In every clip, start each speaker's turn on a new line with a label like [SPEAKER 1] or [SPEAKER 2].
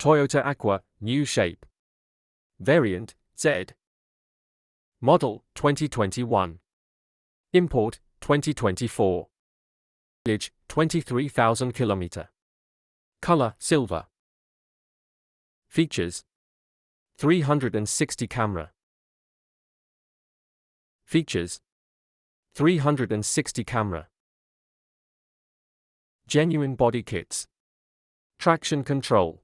[SPEAKER 1] Toyota Aqua, new shape. Variant, Z. Model, 2021. Import, 2024. Mileage, 23,000 km. Color, silver. Features: 360 camera. Features: 360 camera. Genuine body kits. Traction control.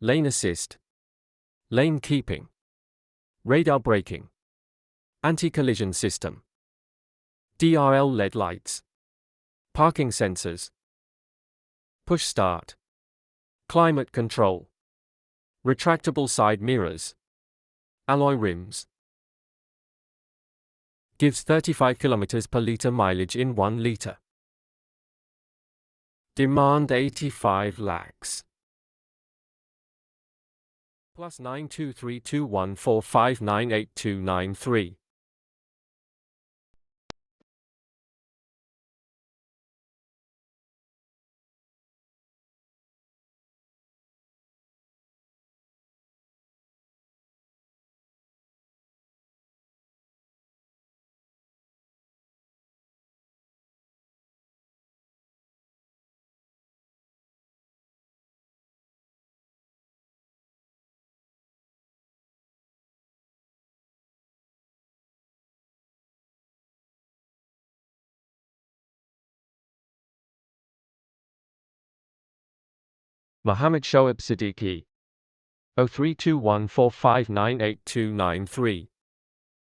[SPEAKER 1] Lane assist. Lane keeping. Radar braking. Anti-collision system. DRL LED lights. Parking sensors. Push start. Climate control. Retractable side mirrors. Alloy rims. Gives 35 km per liter mileage in 1 liter. Demand 85 lakhs. Plus 923214598293. Mohammed Shoaib Siddiqui. 032145989293